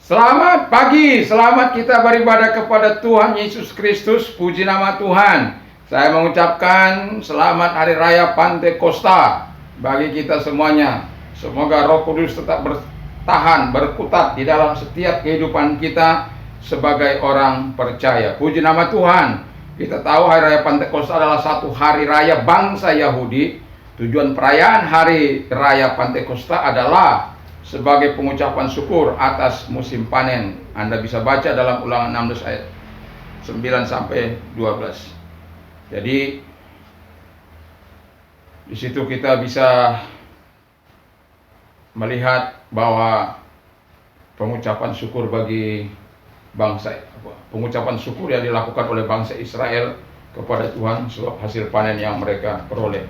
Selamat pagi, selamat kita beribadah kepada Tuhan Yesus Kristus, puji nama Tuhan. Saya mengucapkan selamat Hari Raya Pantekosta bagi kita semuanya. Semoga Roh Kudus tetap bertahan, berkutat di dalam setiap kehidupan kita sebagai orang percaya. Puji nama Tuhan. Kita tahu Hari Raya Pantekosta adalah satu hari raya bangsa Yahudi. Tujuan perayaan Hari Raya Pantekosta adalah sebagai pengucapan syukur atas musim panen. Anda bisa baca dalam Ulangan 16 ayat 9 sampai 12. Jadi di situ kita bisa melihat bahwa pengucapan syukur bagi pengucapan syukur yang dilakukan oleh bangsa Israel kepada Tuhan sebab hasil panen yang mereka peroleh.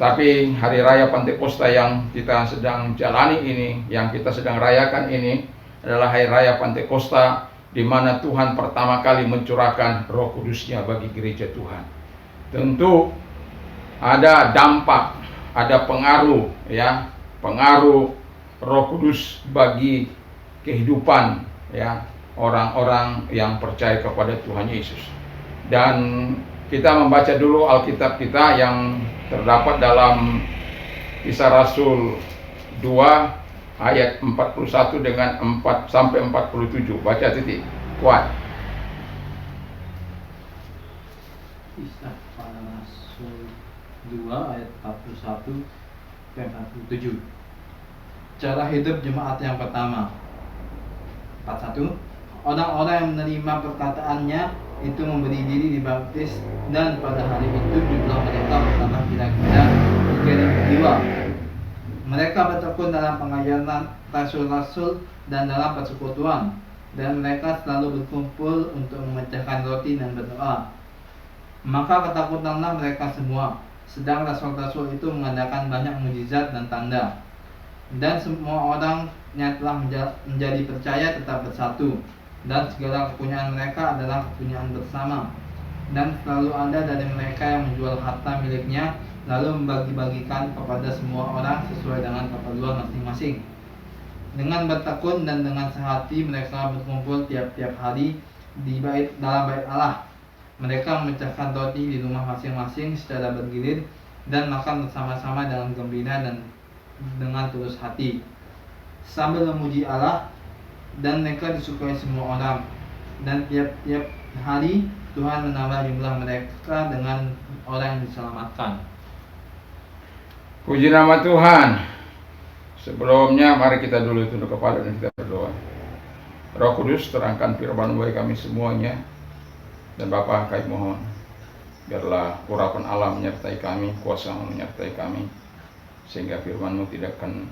Tapi Hari Raya Pantekosta yang kita sedang jalani ini, yang kita sedang rayakan ini adalah Hari Raya Pantekosta di mana Tuhan pertama kali mencurahkan Roh Kudus-Nya bagi gereja Tuhan. Tentu ada dampak, ada pengaruh pengaruh Roh Kudus bagi kehidupan orang-orang yang percaya kepada Tuhan Yesus. Dan kita membaca dulu Alkitab kita yang terdapat dalam Kisah Rasul 2 ayat 41 dengan 4 sampai 47. Baca titik. Kuat. Kisah Rasul 2 ayat 41 sampai 47. Cara hidup jemaat yang pertama. 41. Orang-orang yang menerima perkataannya itu memberi diri dibaptis, dan pada hari itu jumlah mereka bertambah kira-kira 3.000 jiwa. Mereka bertekun dalam pengajaran rasul-rasul dan dalam persekutuan, dan mereka selalu berkumpul untuk memecahkan roti dan berdoa. Maka ketakutanlah mereka semua, sedang rasul-rasul itu mengadakan banyak mukjizat dan tanda. Dan semua orang yang telah menjadi percaya tetap bersatu, dan segala kepunyaan mereka adalah kepunyaan bersama. Dan selalu ada dari mereka yang menjual harta miliknya, lalu membagi-bagikan kepada semua orang sesuai dengan keperluan masing-masing. Dengan bertekun dan dengan sehati mereka berkumpul tiap-tiap hari dalam bait Allah. Mereka memecahkan roti di rumah masing-masing secara bergilir dan makan bersama-sama dengan gembira dan dengan tulus hati, sambil memuji Allah. Dan mereka disukai semua orang, dan tiap-tiap hari Tuhan menambah jumlah mereka dengan orang yang diselamatkan. Puji nama Tuhan. Sebelumnya mari kita dulu tunduk kepala dan kita berdoa. Roh Kudus, terangkan firman bagi kami semuanya. Dan Bapa, kami mohon biarlah urapan Allah menyertai kami, kuasa menyertai kami, sehingga firman-Mu tidak akan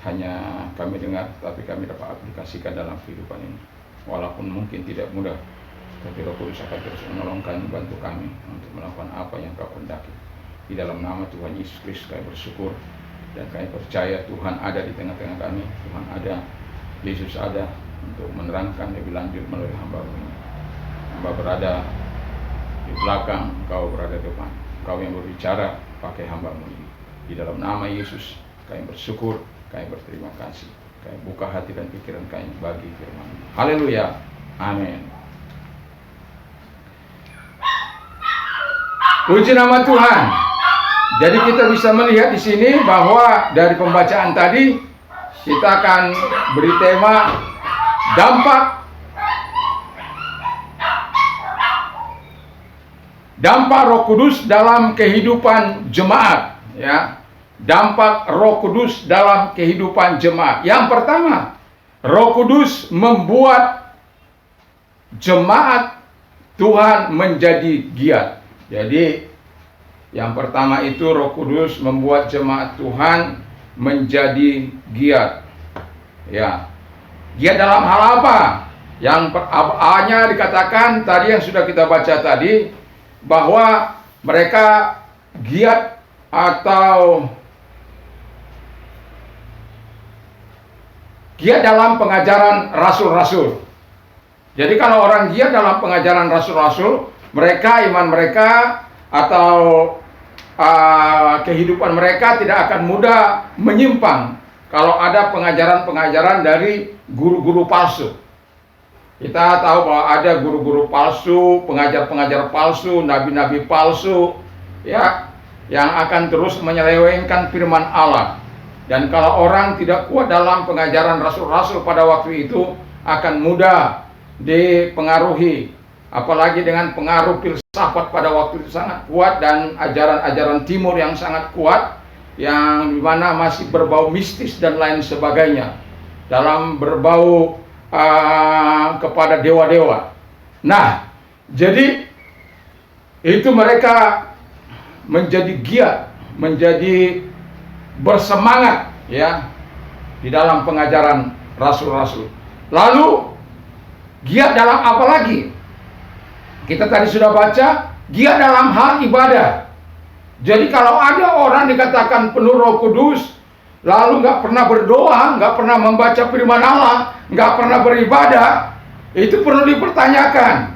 hanya kami dengar, tapi kami dapat aplikasikan dalam kehidupan ini. Walaupun mungkin tidak mudah, tapi Roh Kudus akan terus menolong kami, membantu kami untuk melakukan apa yang Kau kehendaki. Di dalam nama Tuhan Yesus Kristus kami bersyukur, dan kami percaya Tuhan ada di tengah-tengah kami. Tuhan ada, Yesus ada untuk menerangkan lebih lanjut melalui hamba-Mu ini. Hamba berada di belakang, Kau berada di depan. Kau yang berbicara pakai hamba-Mu ini. Di dalam nama Yesus kami bersyukur, kami berterima kasih. Kami buka hati dan pikiran kami bagi firman. Haleluya. Amin. Puji nama Tuhan. Jadi kita bisa melihat di sini bahwa dari pembacaan tadi kita akan beri tema dampak Roh Kudus dalam kehidupan jemaat, Dampak Roh Kudus dalam kehidupan jemaat. Yang pertama, Roh Kudus membuat jemaat Tuhan menjadi giat. Jadi yang pertama itu Roh Kudus membuat jemaat Tuhan menjadi giat. Giat dalam hal apa? Yang A-nya dikatakan tadi yang sudah kita baca tadi, bahwa mereka giat atau giat dalam pengajaran rasul-rasul. Jadi kalau orang giat dalam pengajaran rasul-rasul, mereka, iman mereka atau kehidupan mereka tidak akan mudah menyimpang kalau ada pengajaran-pengajaran dari guru-guru palsu. Kita tahu bahwa ada guru-guru palsu, pengajar-pengajar palsu, nabi-nabi palsu, ya, yang akan terus menyelewengkan firman Allah. Dan kalau orang tidak kuat dalam pengajaran rasul-rasul pada waktu itu, akan mudah dipengaruhi, apalagi dengan pengaruh filsafat pada waktu itu sangat kuat, dan ajaran-ajaran timur yang sangat kuat, yang dimana masih berbau mistis dan lain sebagainya, dalam berbau kepada dewa-dewa. Nah, jadi itu mereka menjadi giat, menjadi bersemangat, ya, di dalam pengajaran rasul-rasul. Lalu giat dalam apa lagi? Kita tadi sudah baca, giat dalam hal ibadah. Jadi kalau ada orang dikatakan penuh Roh Kudus, lalu nggak pernah berdoa, nggak pernah membaca firman Allah, nggak pernah beribadah, itu perlu dipertanyakan.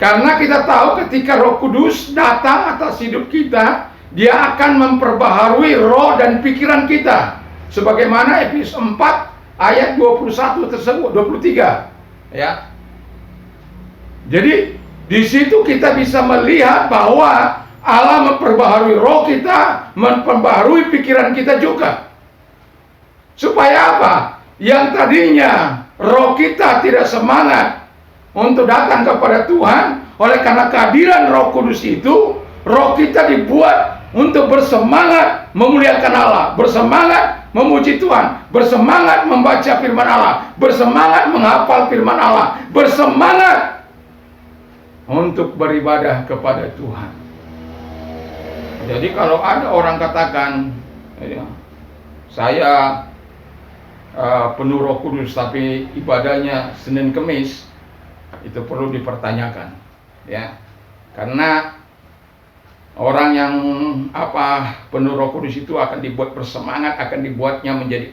Karena kita tahu ketika Roh Kudus datang atas hidup kita, Dia akan memperbaharui roh dan pikiran kita. Sebagaimana Efesus 4 ayat 21 tersebut, 23, ya. Jadi di situ kita bisa melihat bahwa Allah memperbaharui roh kita, memperbaharui pikiran kita juga. Supaya apa? Yang tadinya roh kita tidak semangat untuk datang kepada Tuhan, oleh karena kehadiran Roh Kudus itu, roh kita dibuat untuk bersemangat memuliakan Allah, bersemangat memuji Tuhan, bersemangat membaca firman Allah, bersemangat menghafal firman Allah, bersemangat untuk beribadah kepada Tuhan. Jadi kalau ada orang katakan, ya, saya penuh Roh Kudus tapi ibadahnya Senin Kemis, itu perlu dipertanyakan, ya. Karena orang yang penuh Roh Kudus itu akan dibuat bersemangat, akan dibuatnya menjadi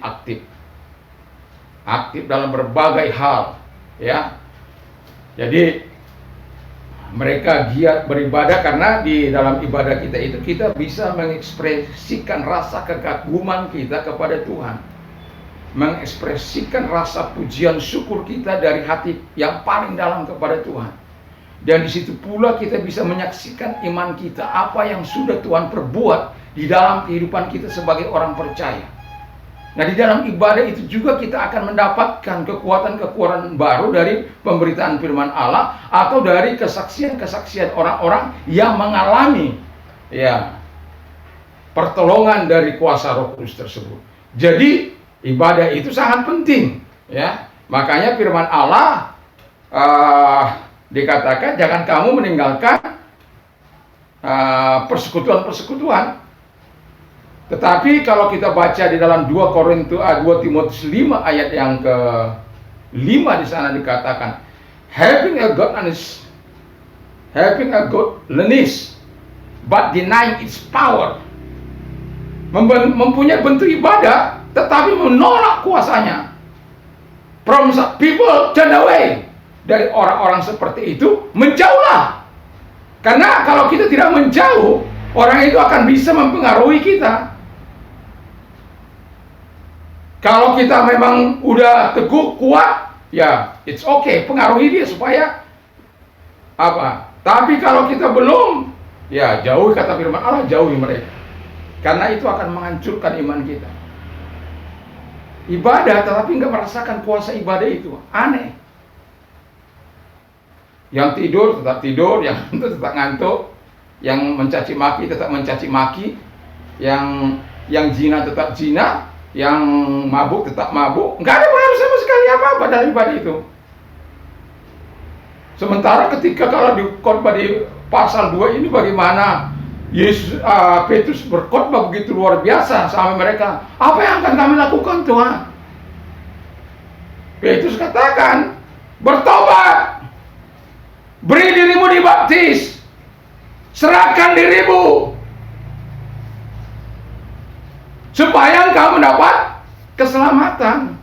aktif dalam berbagai hal, ya. Jadi mereka giat beribadah karena di dalam ibadah kita itu kita bisa mengekspresikan rasa kekaguman kita kepada Tuhan, mengekspresikan rasa pujian syukur kita dari hati yang paling dalam kepada Tuhan. Dan di situ pula kita bisa menyaksikan iman kita, apa yang sudah Tuhan perbuat di dalam kehidupan kita sebagai orang percaya. Nah, di dalam ibadah itu juga kita akan mendapatkan kekuatan-kekuatan baru dari pemberitaan firman Allah, atau dari kesaksian-kesaksian orang-orang yang mengalami, ya, pertolongan dari kuasa Roh Kudus tersebut. Jadi ibadah itu sangat penting, ya. Makanya firman Allah dikatakan jangan kamu meninggalkan persekutuan-persekutuan. Tetapi kalau kita baca di dalam 2 Timotius 5 ayat yang ke-5, di sana dikatakan having a godliness but denying its power. Mempunyai bentuk ibadah tetapi menolak kuasanya. From people turn away. Dari orang-orang seperti itu menjauhlah. Karena kalau kita tidak menjauh, orang itu akan bisa mempengaruhi kita. Kalau kita memang udah teguh, kuat, ya it's okay, pengaruhi dia supaya apa. Tapi kalau kita belum, ya jauhi, kata firman Allah, jauhi mereka. Karena itu akan menghancurkan iman kita. Ibadah tetapi nggak merasakan kuasa ibadah itu, aneh. Yang tidur tetap tidur, yang ngantuk tetap ngantuk, yang mencaci maki tetap mencaci maki, yang zina tetap zina, yang mabuk tetap mabuk. Nggak ada pengaruh sama sekali apa-apa dalam ibadah itu. Sementara ketika kalau di khotbah di pasal 2 ini, bagaimana Petrus berkhotbah begitu luar biasa sama mereka. Apa yang akan kami lakukan, Tuhan? Petrus katakan, bertobat, beri dirimu dibaptis, serahkan dirimu, supaya engkau mendapat keselamatan.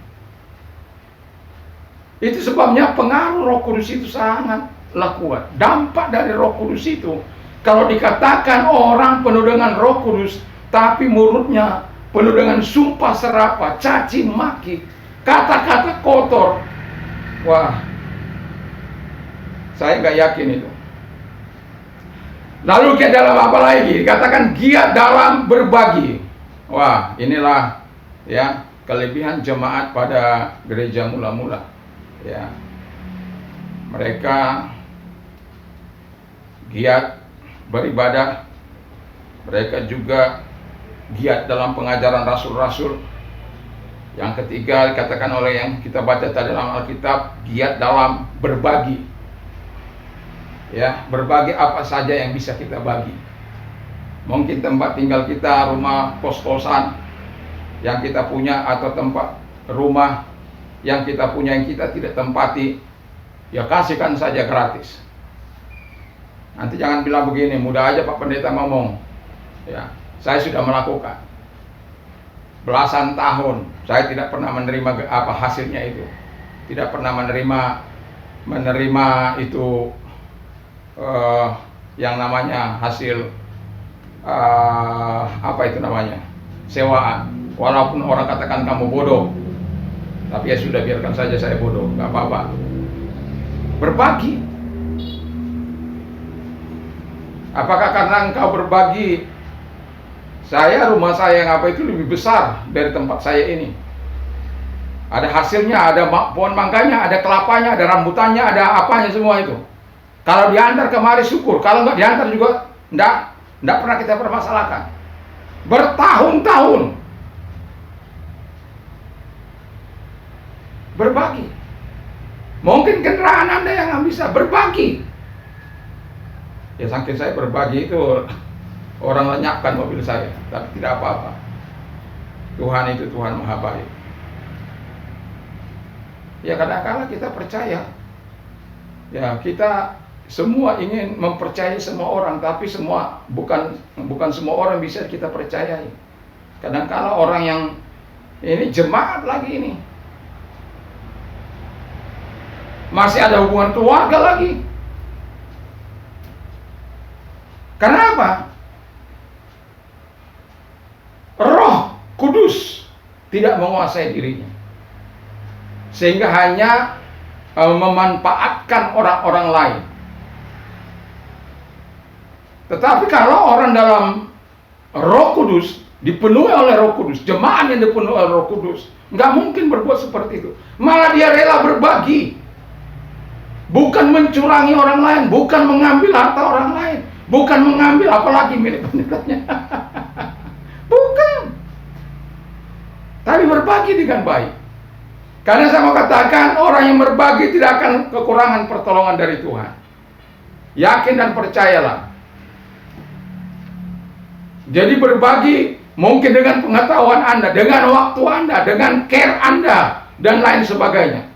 Itu sebabnya pengaruh Roh Kudus itu sangatlah kuat. Dampak dari Roh Kudus itu, kalau dikatakan orang penuh dengan Roh Kudus tapi mulutnya penuh dengan sumpah serapah, caci maki, kata-kata kotor. Wah, saya nggak yakin itu. Lalu ke dalam apa lagi? Dikatakan giat dalam berbagi. Wah, inilah ya kelebihan jemaat pada gereja mula-mula. Ya, mereka giat beribadah. Mereka juga giat dalam pengajaran rasul-rasul. Yang ketiga dikatakan oleh yang kita baca tadi dalam Alkitab, giat dalam berbagi. Ya, berbagi apa saja yang bisa kita bagi. Mungkin tempat tinggal kita, rumah kos-kosan yang kita punya, atau tempat rumah yang kita punya yang kita tidak tempati, ya kasihkan saja gratis. Nanti jangan bilang begini, mudah aja Pak Pendeta ngomong. Ya, saya sudah melakukan belasan tahun, saya tidak pernah menerima apa hasilnya itu. Tidak pernah menerima itu yang namanya hasil apa itu namanya, sewaan. Walaupun orang katakan kamu bodoh, tapi ya sudah, biarkan saja saya bodoh, nggak apa-apa. Berbagi. Apakah karena engkau berbagi, rumah saya yang apa itu lebih besar dari tempat saya ini? Ada hasilnya, ada pohon mangganya, ada kelapanya, ada rambutannya, ada apanya semua itu. Kalau diantar kemari syukur, kalau nggak diantar juga enggak pernah kita permasalahkan. Bertahun-tahun berbagi. Mungkin kendaraan Anda yang nggak bisa berbagi. Ya saking saya berbagi itu, orang lenyapkan mobil saya, tapi tidak apa-apa. Tuhan itu Tuhan Maha Baik. Ya kadang-kadang kita percaya, ya kita semua ingin mempercayai semua orang, tapi bukan semua orang bisa kita percayai. Kadang-kadang orang yang ini jemaat lagi ini, masih ada hubungan keluarga lagi. Kenapa? Roh Kudus tidak menguasai dirinya, sehingga hanya memanfaatkan orang-orang lain. Tetapi kalau orang dalam Roh Kudus, dipenuhi oleh Roh Kudus, jemaat yang dipenuhi oleh Roh Kudus, nggak mungkin berbuat seperti itu. Malah dia rela berbagi, bukan mencurangi orang lain, bukan mengambil harta orang lain, bukan mengambil apalagi milik pendetanya. Bukan. Tapi berbagi dengan baik. Karena saya mau katakan, orang yang berbagi tidak akan kekurangan pertolongan dari Tuhan. Yakin dan percayalah. Jadi berbagi mungkin dengan pengetahuan Anda, dengan waktu Anda, dengan care Anda, dan lain sebagainya.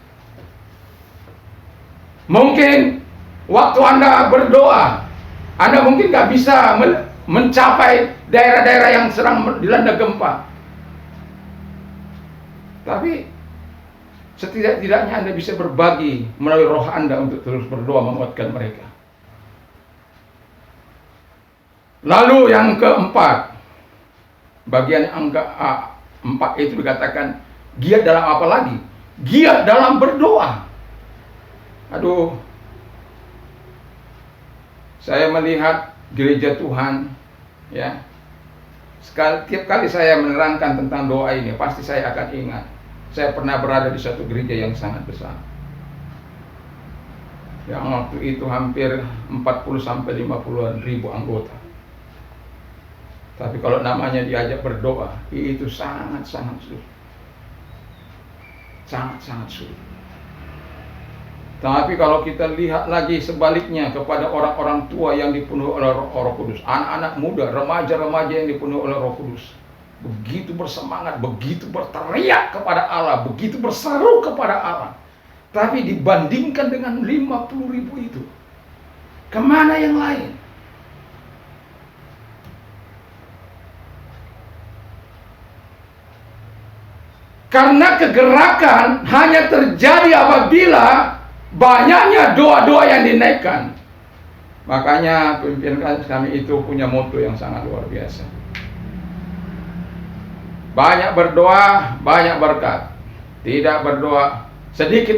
Mungkin waktu Anda berdoa, Anda mungkin gak bisa mencapai daerah-daerah yang sedang dilanda gempa. Tapi setidak-tidaknya Anda bisa berbagi melalui roh Anda untuk terus berdoa menguatkan mereka. Lalu yang keempat, bagian yang keempat itu dikatakan giat dalam apa lagi? Giat dalam berdoa. Aduh, saya melihat gereja Tuhan, ya. Tiap kali saya menerangkan tentang doa ini, pasti saya akan ingat. Saya pernah berada di satu gereja yang sangat besar, yang waktu itu hampir 40-50 ribu anggota. Tapi kalau namanya diajak berdoa, itu sangat-sangat sulit. Sangat-sangat sulit. Tapi kalau kita lihat lagi sebaliknya kepada orang-orang tua yang dipenuhi oleh Roh Kudus, anak-anak muda, remaja-remaja yang dipenuhi oleh Roh Kudus, begitu bersemangat, begitu berteriak kepada Allah, begitu berseru kepada Allah. Tapi dibandingkan dengan 50 ribu itu, kemana yang lain? Karena kegerakan hanya terjadi apabila banyaknya doa-doa yang dinaikkan. Makanya pimpinan kami itu punya moto yang sangat luar biasa. Banyak berdoa, banyak berkat. Tidak berdoa, sedikit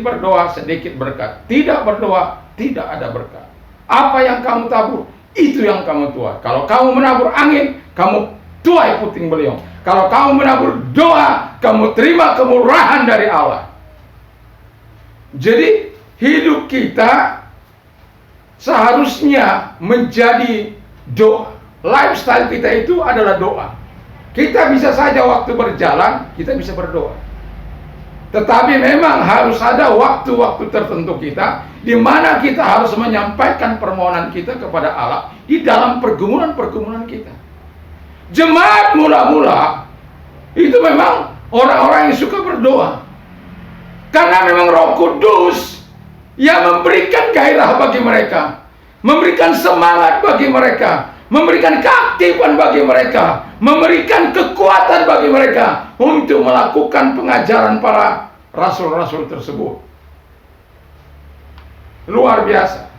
berkat. Tidak berdoa, tidak ada berkat. Apa yang kamu tabur, itu yang kamu tuai. Kalau kamu menabur angin, kamu tuai puting beliung. Kalau kamu menabur doa, kamu terima kemurahan dari Allah. Jadi hidup kita seharusnya menjadi doa. Lifestyle kita itu adalah doa. Kita bisa saja waktu berjalan, kita bisa berdoa. Tetapi memang harus ada waktu-waktu tertentu kita, di mana kita harus menyampaikan permohonan kita kepada Allah di dalam pergumulan-pergumulan kita. Jemaat mula-mula itu memang orang-orang yang suka berdoa. Karena memang Roh Kudus yang memberikan gairah bagi mereka, memberikan semangat bagi mereka, memberikan keaktifan bagi mereka, memberikan kekuatan bagi mereka untuk melakukan pengajaran para rasul-rasul tersebut. Luar biasa.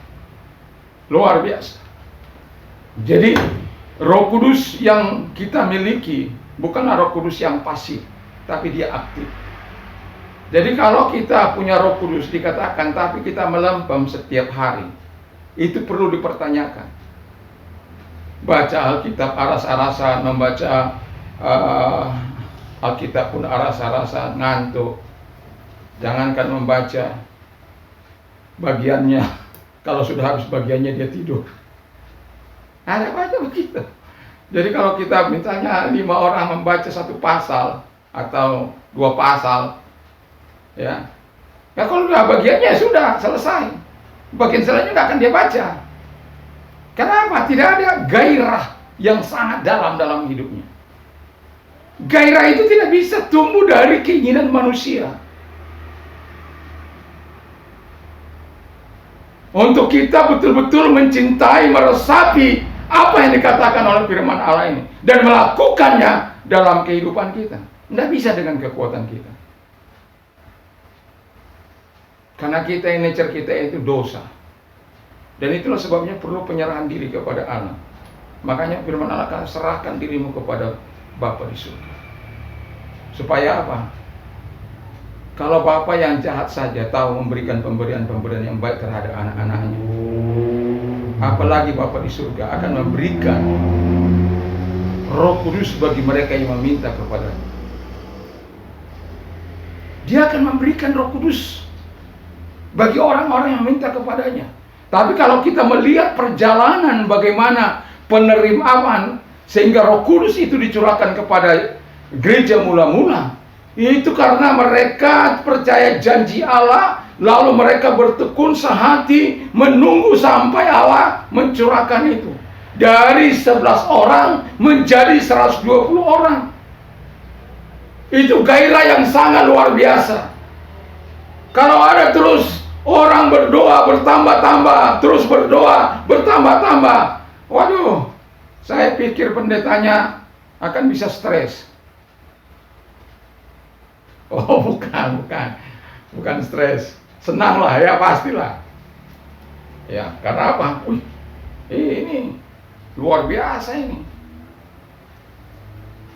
Luar biasa. Jadi Roh Kudus yang kita miliki bukanlah Roh Kudus yang pasif, tapi dia aktif. Jadi kalau kita punya Roh Kudus dikatakan, tapi kita melempem setiap hari, itu perlu dipertanyakan. Baca Alkitab aras-arasan, membaca Alkitab pun aras-arasan, ngantuk. Jangankan membaca bagiannya, kalau sudah habis bagiannya dia tidur. Ada baca begitu. Jadi kalau kita misalnya 5 orang membaca 1 pasal atau 2 pasal, ya kalau sudah bagiannya sudah selesai, bagian selanjutnya nggak akan dia baca. Kenapa? Tidak ada gairah yang sangat dalam hidupnya. Gairah itu tidak bisa tumbuh dari keinginan manusia. Untuk kita betul-betul mencintai, meresapi apa yang dikatakan oleh firman Allah ini dan melakukannya dalam kehidupan kita. Tidak bisa dengan kekuatan kita. Karena kita, nature kita itu dosa. Dan itulah sebabnya perlu penyerahan diri kepada Allah. Makanya firman Allah kata, serahkan dirimu kepada Bapa di surga. Supaya apa? Kalau Bapa yang jahat saja tahu memberikan pemberian-pemberian yang baik terhadap anak-anaknya, apalagi Bapa di surga akan memberikan Roh Kudus bagi mereka yang meminta kepadanya. Dia akan memberikan Roh Kudus bagi orang-orang yang minta kepadanya. Tapi kalau kita melihat perjalanan bagaimana penerimaan sehingga Roh Kudus itu dicurahkan kepada gereja mula-mula, itu karena mereka percaya janji Allah, lalu mereka bertekun sehati menunggu sampai Allah mencurahkan itu. Dari 11 orang menjadi 120 orang. Itu gairah yang sangat luar biasa. Kalau ada terus orang berdoa bertambah-tambah, terus berdoa bertambah-tambah, waduh, saya pikir pendetanya akan bisa stres. Oh bukan stres, senang lah ya, pastilah. Ya, karena apa? Ini luar biasa ini.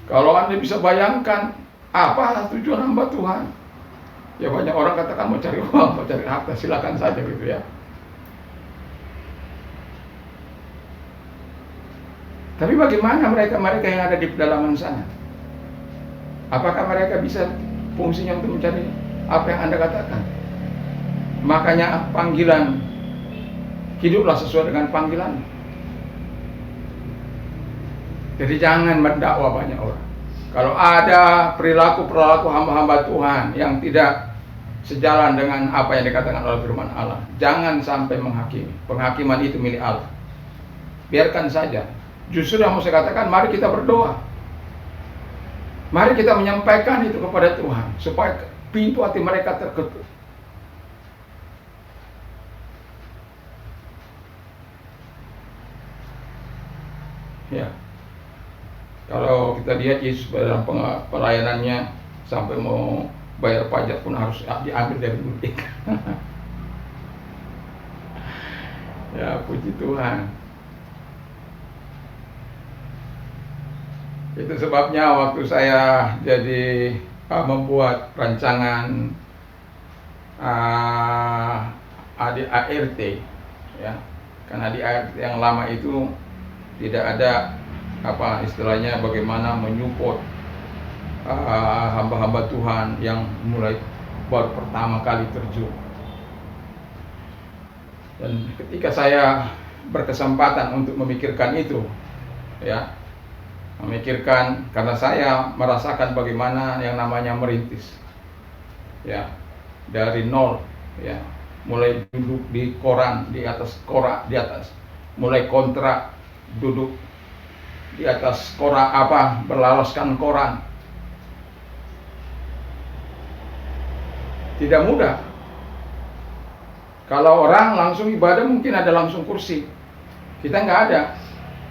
Kalau Anda bisa bayangkan apa tujuan hamba Tuhan. Ya banyak orang katakan mau cari uang, mau cari harta, silakan saja gitu ya. Tapi bagaimana mereka yang ada di pedalaman sana? Apakah mereka bisa fungsinya untuk mencari apa yang Anda katakan? Makanya panggilan, hiduplah sesuai dengan panggilan. Jadi jangan mendakwa banyak orang. Kalau ada perilaku hamba-hamba Tuhan yang tidak sejalan dengan apa yang dikatakan oleh firman Allah, jangan sampai menghakimi. Penghakiman itu milik Allah. Biarkan saja. Justru yang mau saya katakan, mari kita berdoa. Mari kita menyampaikan itu kepada Tuhan supaya pintu hati mereka terketuk. Ya. Kalau kita lihat Yesus dalam pelayanannya sampai mau bayar pajak pun harus diambil dari mudik. Ya, puji Tuhan. Itu sebabnya waktu saya jadi membuat rancangan ADART, ya, karena di ART yang lama itu tidak ada istilahnya bagaimana menyupport hamba-hamba Tuhan yang mulai baru pertama kali terjun. Dan ketika saya berkesempatan untuk memikirkan itu, ya, memikirkan karena saya merasakan bagaimana yang namanya merintis, ya, dari nol, ya, mulai duduk di koran, di atas mulai kontrak, duduk di atas koran, berlaraskan koran. Tidak mudah. Kalau orang langsung ibadah mungkin ada langsung kursi, kita nggak ada.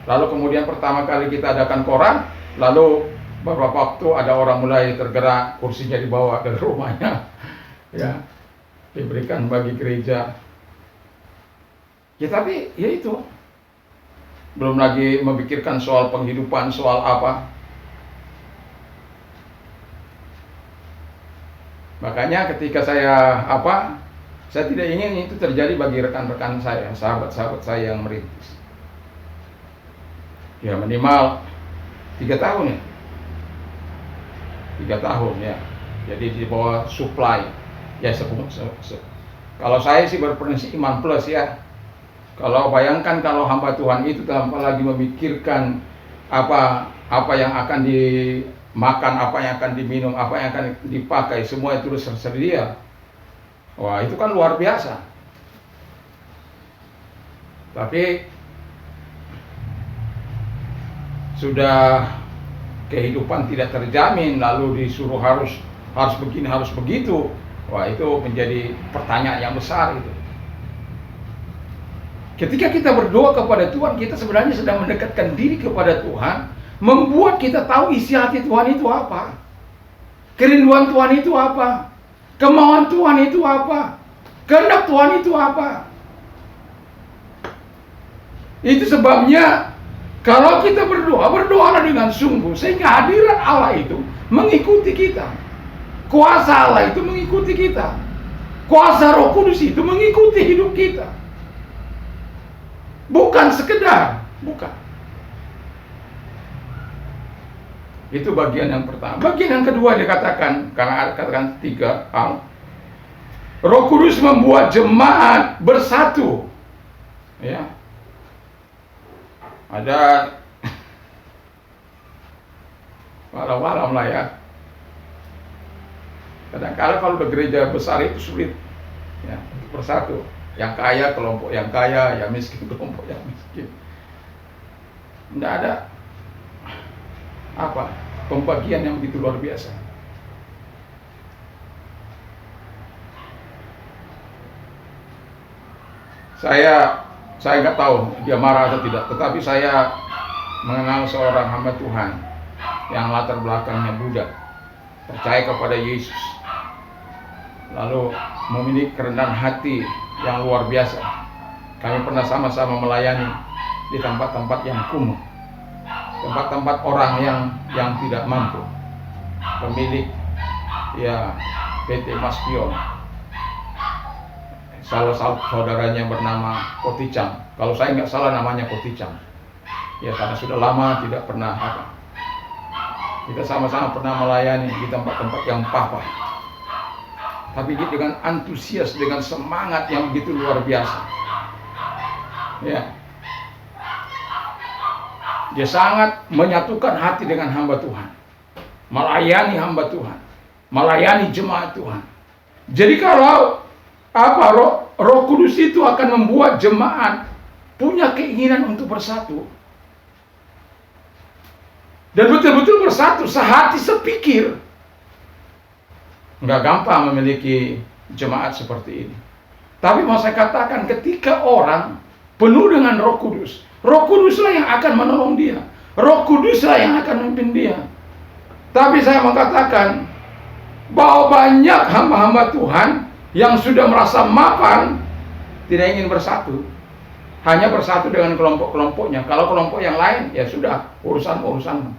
Lalu kemudian pertama kali kita adakan koran, lalu beberapa waktu ada orang mulai tergerak, kursinya dibawa dari rumahnya, ya, diberikan bagi gereja. Ya tapi ya itu, belum lagi memikirkan soal penghidupan, soal apa. Makanya ketika saya tidak ingin itu terjadi bagi rekan-rekan saya, sahabat-sahabat saya yang merintis. Ya minimal 3 tahun ya. 3 tahun ya. Jadi di bawah supply. Ya kalau saya sih berprinsip iman plus ya. Kalau bayangkan kalau hamba Tuhan itu tanpa lagi memikirkan apa yang akan dimakan, apa yang akan diminum, apa yang akan dipakai, semua itu sudah tersedia. Wah, itu kan luar biasa. Tapi sudah kehidupan tidak terjamin, lalu disuruh harus begini, harus begitu. Wah, itu menjadi pertanyaan yang besar itu. Ketika kita berdoa kepada Tuhan, kita sebenarnya sedang mendekatkan diri kepada Tuhan, membuat kita tahu isi hati Tuhan itu apa, kerinduan Tuhan itu apa, kemauan Tuhan itu apa, kehendak Tuhan itu apa. Itu sebabnya kalau kita berdoalah dengan sungguh, sehingga hadirat Allah itu mengikuti kita, kuasa Allah itu mengikuti kita, kuasa Roh Kudus itu mengikuti hidup kita. Bukan sekedar, bukan. Itu bagian yang pertama. Bagian yang kedua dikatakan, karena katakan 3 hal. Roh Kudus membuat jemaat bersatu. Ya. Ada malam-malam lah ya. Kadang-kadang kalau udah gereja besar itu sulit ya, untuk bersatu. Yang kaya kelompok yang kaya, yang miskin kelompok yang miskin. Tidak ada pembagian yang begitu luar biasa. Saya nggak tahu dia marah atau tidak, tetapi saya mengenal seorang hamba Tuhan yang latar belakangnya Buddha, percaya kepada Yesus, lalu memiliki kerendahan hati yang luar biasa. Kami pernah sama-sama melayani di tempat-tempat yang kumuh, tempat-tempat orang yang tidak mampu. Pemilik ya PT Maspion, salah satu saudaranya bernama Koticang. Kalau saya nggak salah namanya Koticang. Ya karena sudah lama tidak pernah kita sama-sama pernah melayani di tempat-tempat yang papa. Tapi dengan antusias, dengan semangat yang begitu luar biasa. Ya. Dia sangat menyatukan hati dengan hamba Tuhan, melayani hamba Tuhan, melayani jemaat Tuhan. Jadi kalau Roh Kudus itu akan membuat jemaat punya keinginan untuk bersatu dan betul-betul bersatu, sehati sepikir. Nggak gampang memiliki jemaat seperti ini. Tapi mau saya katakan, ketika orang penuh dengan Roh Kudus, Roh Kuduslah yang akan menolong dia, Roh Kuduslah yang akan memimpin dia. Tapi saya mau katakan bahwa banyak hamba-hamba Tuhan yang sudah merasa mapan, tidak ingin bersatu, hanya bersatu dengan kelompok-kelompoknya. Kalau kelompok yang lain, ya sudah, urusan-urusan.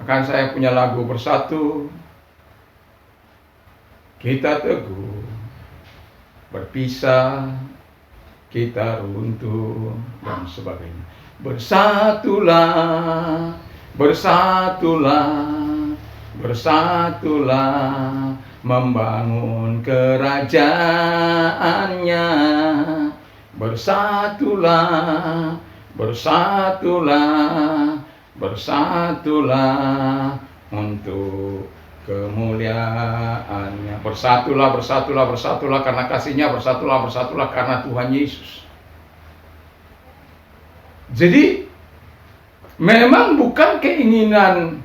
Maka saya punya lagu bersatu, kita teguh, berpisah, kita runtuh, dan sebagainya. Bersatulah, bersatulah, bersatulah, membangun kerajaannya. Bersatulah, bersatulah, bersatulah untuk kemuliaannya. Bersatulah, bersatulah, bersatulah karena kasihnya. Bersatulah, bersatulah karena Tuhan Yesus. Jadi memang bukan keinginan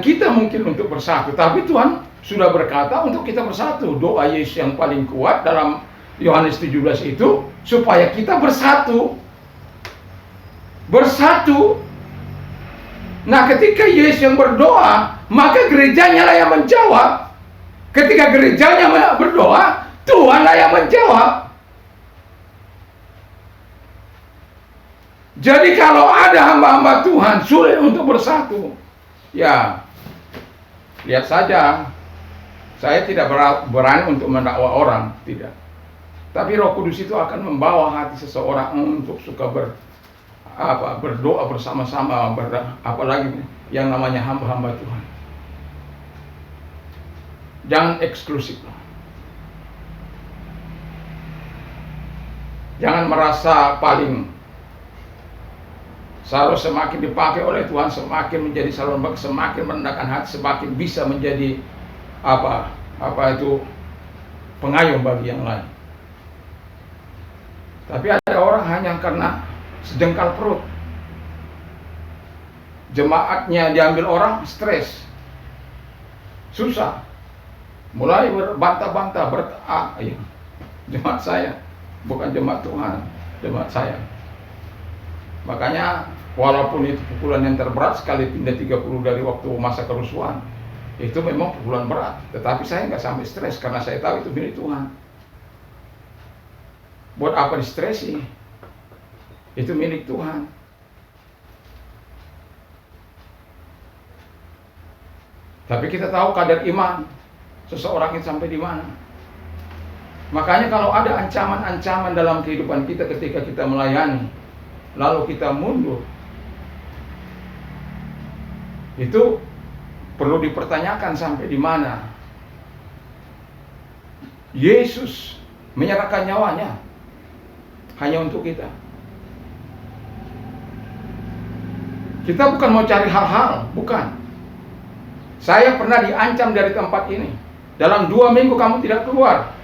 kita mungkin untuk bersatu, tapi Tuhan sudah berkata untuk kita bersatu. Doa Yesus yang paling kuat dalam Yohanes 17 itu supaya kita bersatu. Bersatu. Nah, ketika Yesus yang berdoa, maka gerejanya lah yang menjawab. Ketika gerejanya berdoa, Tuhanlah yang menjawab. Jadi kalau ada hamba-hamba Tuhan sulit untuk bersatu, ya lihat saja. Saya tidak berani untuk mendakwa orang, tidak. Tapi Roh Kudus itu akan membawa hati seseorang untuk suka berdoa bersama-sama, apalagi yang namanya hamba-hamba Tuhan. Jangan eksklusif. Jangan merasa paling. Seharusnya semakin dipakai oleh Tuhan, semakin menjadi saluran bagi, semakin merendahkan hati, semakin bisa menjadi pengayom bagi yang lain. Tapi ada orang hanya karena sedengkal perut, jemaatnya diambil orang, stres, susah, mulai berbantah-bantah, jemaat saya bukan jemaat Tuhan, jemaat saya. Makanya walaupun itu pukulan yang terberat sekali pindah 30 dari waktu masa kerusuhan, itu memang pukulan berat. Tetapi saya nggak sampai stres karena saya tahu itu milik Tuhan. Buat apa distresi? Itu milik Tuhan. Tapi kita tahu kadar iman seseorang itu sampai di mana. Makanya kalau ada ancaman-ancaman dalam kehidupan kita ketika kita melayani, lalu kita mundur, itu perlu dipertanyakan sampai di mana Yesus menyerahkan nyawanya hanya untuk kita. Kita bukan mau cari hal-hal, bukan. Saya pernah diancam dari tempat ini. Dalam 2 minggu kamu tidak keluar,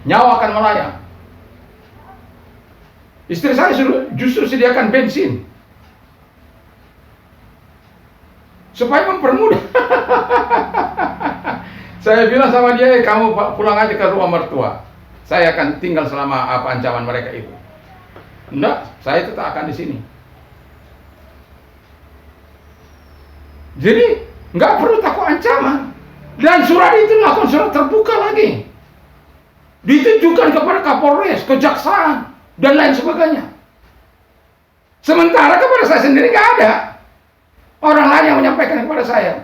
nyawa akan melayang. Istri saya justru sediakan bensin supaya mempermudah. Saya bilang sama dia, kamu pulang aja ke rumah mertua. Saya akan tinggal selama ancaman mereka itu. Enggak, saya tetap akan di sini. Jadi nggak perlu takut ancaman. Dan surat itu lakukan surat terbuka lagi, ditujukan kepada Kapolres, kejaksaan, dan lain sebagainya. Sementara kepada saya sendiri nggak ada. Orang lain yang menyampaikan kepada saya.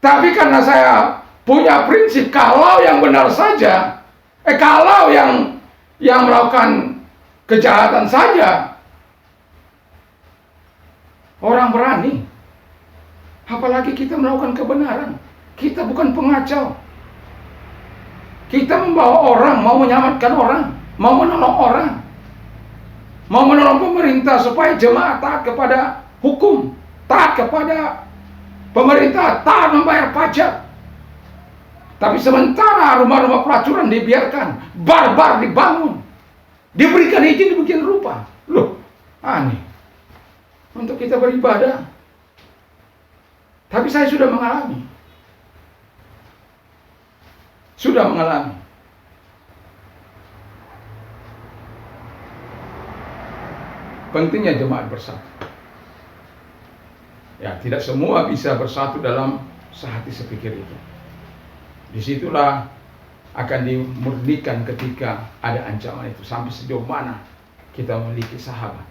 Tapi karena saya punya prinsip, kalau yang benar saja, kalau yang melakukan kejahatan saja, orang berani. Apalagi kita melakukan kebenaran. Kita bukan pengacau. Kita membawa orang, mau menyelamatkan orang, mau menolong orang, mau menolong pemerintah supaya jemaat taat kepada hukum, taat kepada pemerintah, taat membayar pajak. Tapi sementara rumah-rumah pelacuran dibiarkan, barbar dibangun, diberikan izin dibikin rupa. Loh, aneh. Untuk kita beribadah. Tapi saya sudah mengalami. Sudah mengalami. Pentingnya jemaat bersatu. Ya, tidak semua bisa bersatu dalam sehati sepikir itu. Disitulah akan dimurnikan ketika ada ancaman itu. Sampai sejauh mana kita memiliki sahabat.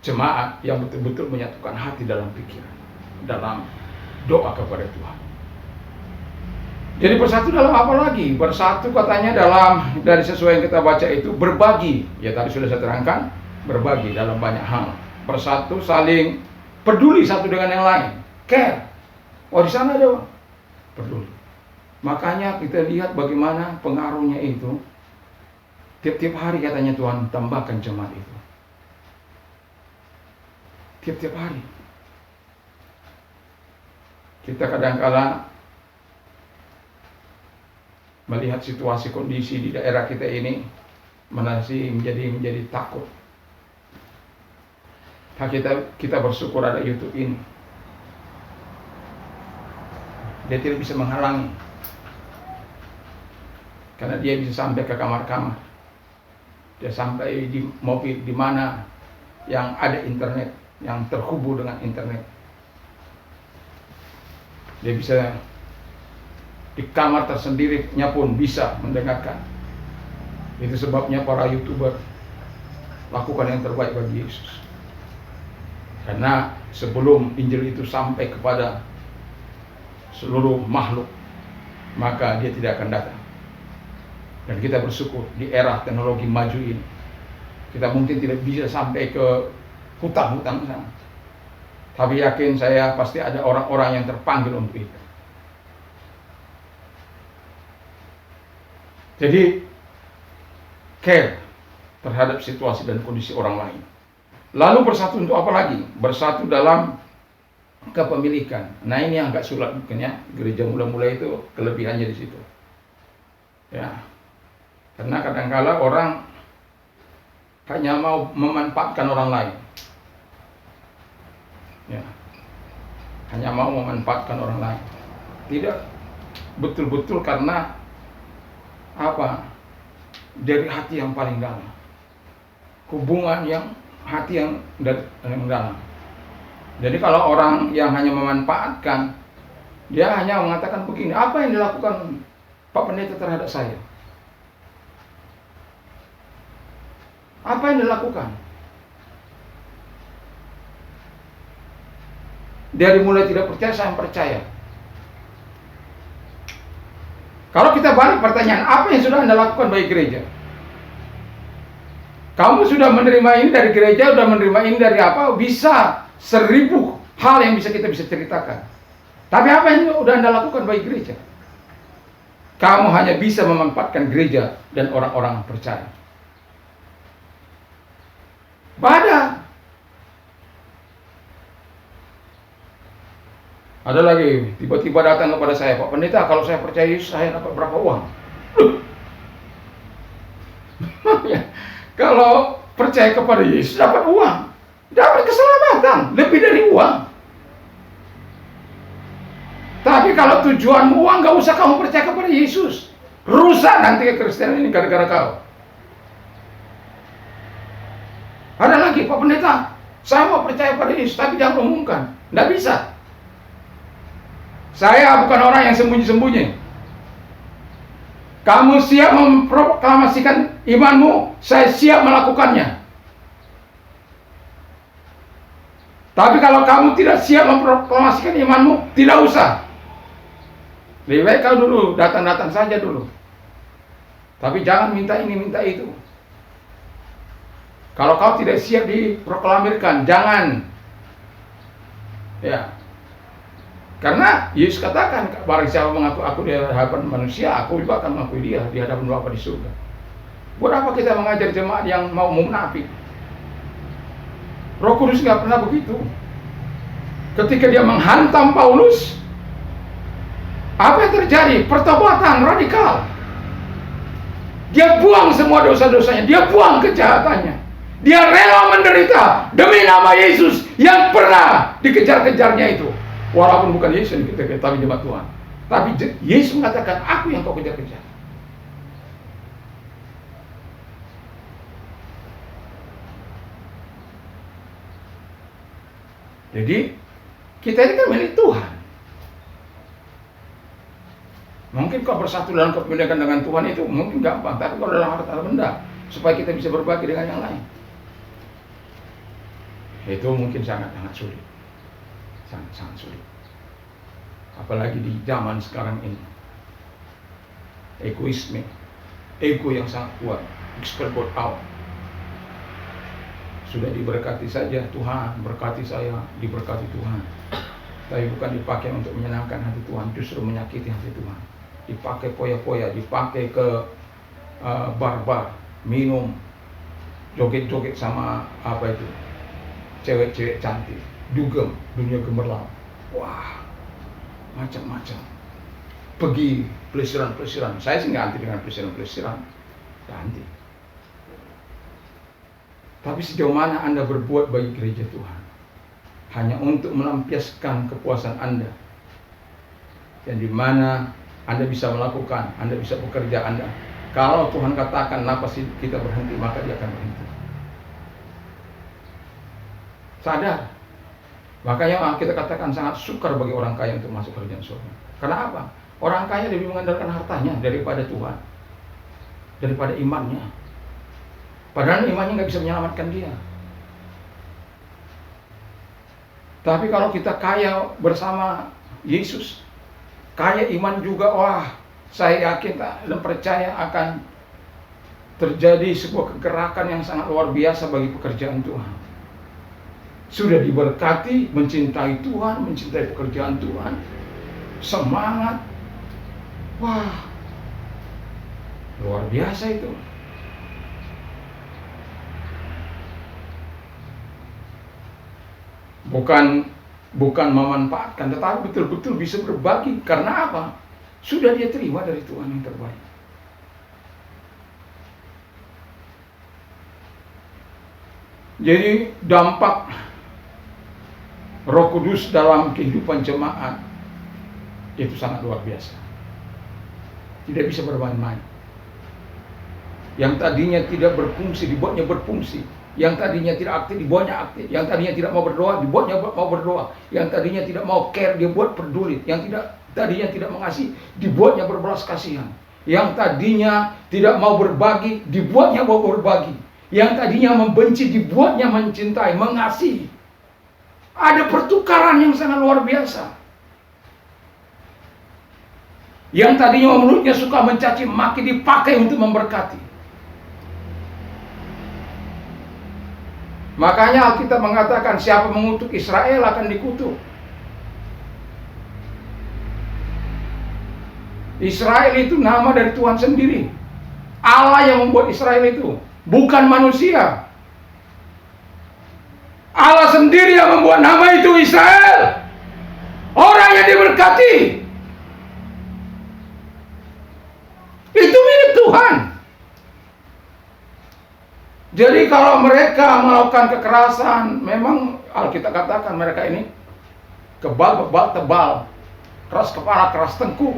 jemaat yang betul-betul menyatukan hati dalam pikiran, dalam doa kepada Tuhan. Jadi bersatu dalam apa lagi? Bersatu katanya dalam, dari sesuai yang kita baca itu, berbagi. Ya tadi sudah saya terangkan, berbagi dalam banyak hal. Bersatu, saling peduli satu dengan yang lain. Care. Oh di sana ada peduli. Makanya kita lihat bagaimana pengaruhnya itu. Tiap-tiap hari katanya Tuhan tambahkan jemaat itu. Tiap-tiap hari. Kita kadang-kala melihat situasi kondisi di daerah kita ini masih menjadi takut. Nah, kita bersyukur ada YouTube ini. Dia tidak bisa menghalangi, karena dia bisa sampai ke kamar-kamar. Dia sampai di mobil di mana yang ada internet, yang terhubung dengan internet. Dia bisa di kamar tersendirinya pun bisa mendengarkan. Itu sebabnya para YouTuber lakukan yang terbaik bagi Yesus. Karena sebelum Injil itu sampai kepada seluruh makhluk, maka dia tidak akan datang. Dan kita bersyukur di era teknologi maju ini, kita mungkin tidak bisa sampai ke hutan-hutan sana, tapi yakin saya pasti ada orang-orang yang terpanggil untuk itu. Jadi care terhadap situasi dan kondisi orang lain. Lalu bersatu untuk apa lagi? Bersatu dalam kepemilikan. Nah ini yang agak sulit mungkin ya. Gereja mula-mula itu kelebihannya di situ. Ya, karena kadang-kala orang hanya mau memanfaatkan orang lain. Ya, hanya mau memanfaatkan orang lain. Tidak betul-betul karena apa? Dari hati yang paling dalam. Hubungan yang hati yang dalam. Jadi kalau orang yang hanya memanfaatkan, dia hanya mengatakan begini, apa yang dilakukan Pak Pendeta terhadap saya? Apa yang dilakukan? Dari mulai tidak percaya sampai percaya. Kalau kita balik pertanyaan, apa yang sudah Anda lakukan bagi gereja? Kamu sudah menerima ini dari gereja, sudah menerima ini dari apa? Bisa 1000 hal yang bisa ceritakan. Tapi apa yang sudah Anda lakukan bagi gereja? Kamu hanya bisa memanfaatkan gereja dan orang-orang percaya. Ada lagi, tiba-tiba datang kepada saya, Pak Pendeta, kalau saya percaya Yesus, saya dapat berapa uang? Kalau percaya kepada Yesus, dapat uang, dapat keselamatan, lebih dari uang. Tapi kalau tujuan uang, gak usah kamu percaya kepada Yesus. Rusak nanti kekristenan ini gara-gara kau. Ada lagi, Pak Pendeta, saya mau percaya pada Yesus, tapi jangan umumkan. Tidak bisa. Saya bukan orang yang sembunyi-sembunyi. Kamu siap memproklamasikan imanmu, saya siap melakukannya. Tapi kalau kamu tidak siap memproklamasikan imanmu, tidak usah. Lebih baik kau dulu, datang-datang saja dulu. Tapi jangan minta ini, minta itu. Kalau kau tidak siap diproklamirkan, jangan. Ya. Karena Yesus katakan, barang siapa mengaku aku di hadapan manusia, aku juga akan mengakui dia di hadapan Bapa di surga. Buat apa kita mengajar jemaat yang mau munafik? Roh Kudus nggak pernah begitu. Ketika dia menghantam Paulus, apa yang terjadi? Pertobatan radikal. Dia buang semua dosa-dosanya, dia buang kejahatannya. Dia rela menderita demi nama Yesus yang pernah dikejar-kejarnya itu. Walaupun bukan Yesus yang dikejar, tapi jemaat Tuhan. Tapi Yesus mengatakan, aku yang kau kejar-kejar. Jadi kita ini kan milik Tuhan. Mungkin kau bersatu dalam kepemilikan dengan Tuhan itu mungkin gampang, tapi kalau dalam harta benda supaya kita bisa berbagi dengan yang lain. Itu mungkin sangat-sangat sulit. Sangat-sangat sulit. Apalagi di zaman sekarang ini. Egoisme, ego yang sangat kuat, expert out. Sudah diberkati saja Tuhan, berkati saya, diberkati Tuhan. Tapi bukan dipakai untuk menyenangkan hati Tuhan, justru menyakiti hati Tuhan. Dipakai poya-poya, dipakai ke bar-bar, minum, joget-joget sama apa itu, cewek-cewek cantik, dugem, dunia gemerlap. Wah, macam-macam. Pergi pelesiran-pelesiran. Saya sih nggak anti dengan pelesiran-pelesiran, nggak anti. Tapi sejauh mana Anda berbuat bagi gereja Tuhan? Hanya untuk melampiaskan kepuasan Anda, yang dimana Anda bisa melakukan, Anda bisa bekerja Anda. Kalau Tuhan katakan napas kita berhenti, maka dia akan berhenti. Sadar. Makanya kita katakan sangat sukar bagi orang kaya untuk masuk kerajaan surga. Karena apa? Orang kaya lebih mengandalkan hartanya daripada Tuhan, daripada imannya. Padahal imannya nggak bisa menyelamatkan dia. Tapi kalau kita kaya bersama Yesus, kaya iman juga, wah, saya yakin dan percaya akan terjadi sebuah kegerakan yang sangat luar biasa bagi pekerjaan Tuhan. Sudah diberkati, mencintai Tuhan, mencintai pekerjaan Tuhan, semangat. Wah, luar biasa itu. Bukan memanfaatkan, tetapi betul-betul bisa berbagi. Karena apa? Sudah dia terima dari Tuhan yang terbaik. Jadi dampak Roh Kudus dalam kehidupan jemaat itu sangat luar biasa. Tidak bisa bermain-main. Yang tadinya tidak berfungsi, dibuatnya berfungsi. Yang tadinya tidak aktif, dibuatnya aktif. Yang tadinya tidak mau berdoa, dibuatnya mau berdoa. Yang tadinya tidak mau care, dibuat peduli. Yang tadinya tidak mengasihi, dibuatnya berbelas kasihan. Yang tadinya tidak mau berbagi, dibuatnya mau berbagi. Yang tadinya membenci, dibuatnya mencintai, mengasihi. Ada pertukaran yang sangat luar biasa. Yang tadinya mulutnya suka mencaci maki, dipakai untuk memberkati. Makanya Alkitab mengatakan siapa mengutuk Israel akan dikutuk. Israel itu nama dari Tuhan sendiri. Allah yang membuat Israel itu, bukan manusia. Allah sendiri yang membuat nama itu Israel. Orang yang diberkati. Itu milik Tuhan. Jadi kalau mereka melakukan kekerasan, memang Alkitab katakan mereka ini kebal, bebal, tebal, keras kepala, keras tengkuk.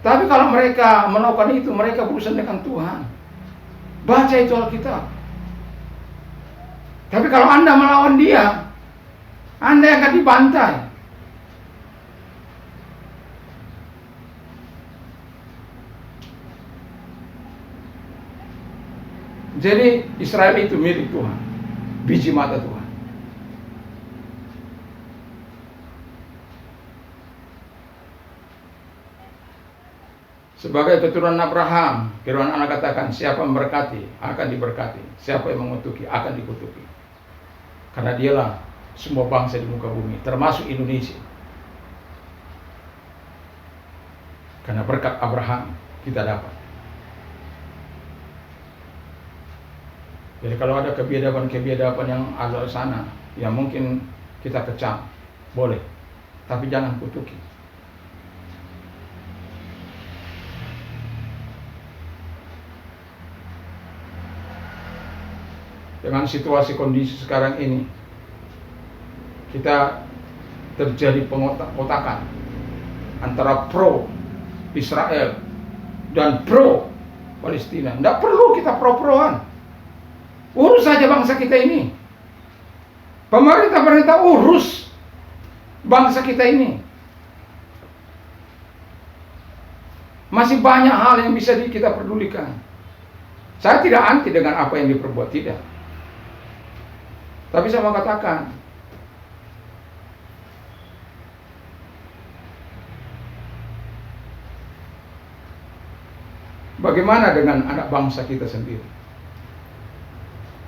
Tapi kalau mereka melakukan itu, mereka berurusan dengan Tuhan. Baca itu Alkitab. Tapi kalau Anda melawan dia, Anda yang akan dibantai. Jadi Israel itu milik Tuhan, biji mata Tuhan. Sebagai keturunan Abraham, firman Allah katakan, siapa memberkati akan diberkati, siapa yang mengutuki akan dikutuki. Karena dialah semua bangsa di muka bumi, termasuk Indonesia. Karena berkat Abraham kita dapat. Jadi kalau ada kebiadaban-kebiadaban yang ada di sana, yang mungkin kita kecam, boleh, tapi jangan kutuki. Dengan situasi kondisi sekarang ini, kita terjadi pengotak-kotakan antara pro Israel dan pro Palestina. Tidak perlu kita pro-proan. Urus saja bangsa kita ini. Pemerintah urus bangsa kita ini. Masih banyak hal yang bisa kita pedulikan. Saya tidak anti dengan apa yang diperbuat, tidak. Tapi saya mau katakan, bagaimana dengan anak bangsa kita sendiri?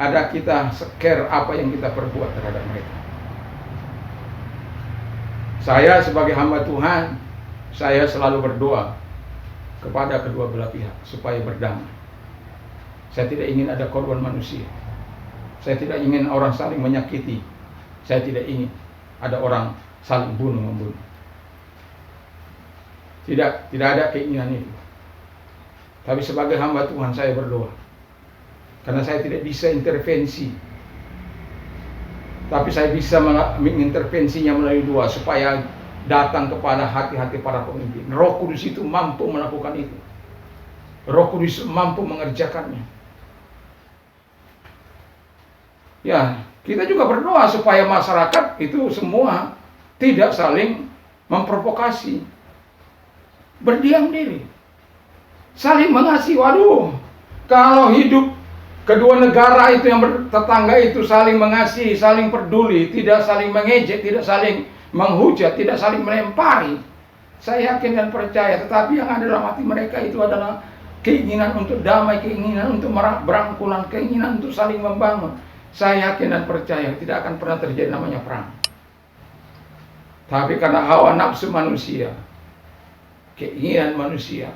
Ada kita care apa yang kita perbuat terhadap mereka? Saya sebagai hamba Tuhan, saya selalu berdoa kepada kedua belah pihak supaya berdamai. Saya tidak ingin ada korban manusia. Saya tidak ingin orang saling menyakiti. Saya tidak ingin ada orang saling bunuh-membunuh. Tidak ada keinginan itu. Tapi sebagai hamba Tuhan saya berdoa. Karena saya tidak bisa intervensi. Tapi saya bisa mengintervensinya melalui doa supaya datang kepada hati-hati para pemimpin. Roh Kudus itu mampu melakukan itu. Roh Kudus mampu mengerjakannya. Ya, kita juga berdoa supaya masyarakat itu semua tidak saling memprovokasi. Berdiam diri. Saling mengasihi. Waduh, kalau hidup kedua negara itu yang tetangga itu saling mengasihi, saling peduli, tidak saling mengejek, tidak saling menghujat, tidak saling melempari, saya yakin dan percaya. Tetapi yang ada dalam hati mereka itu adalah keinginan untuk damai, keinginan untuk berangkulan, keinginan untuk saling membangun. Saya yakin dan percaya tidak akan pernah terjadi namanya perang. Tapi karena hawa nafsu manusia, keinginan manusia,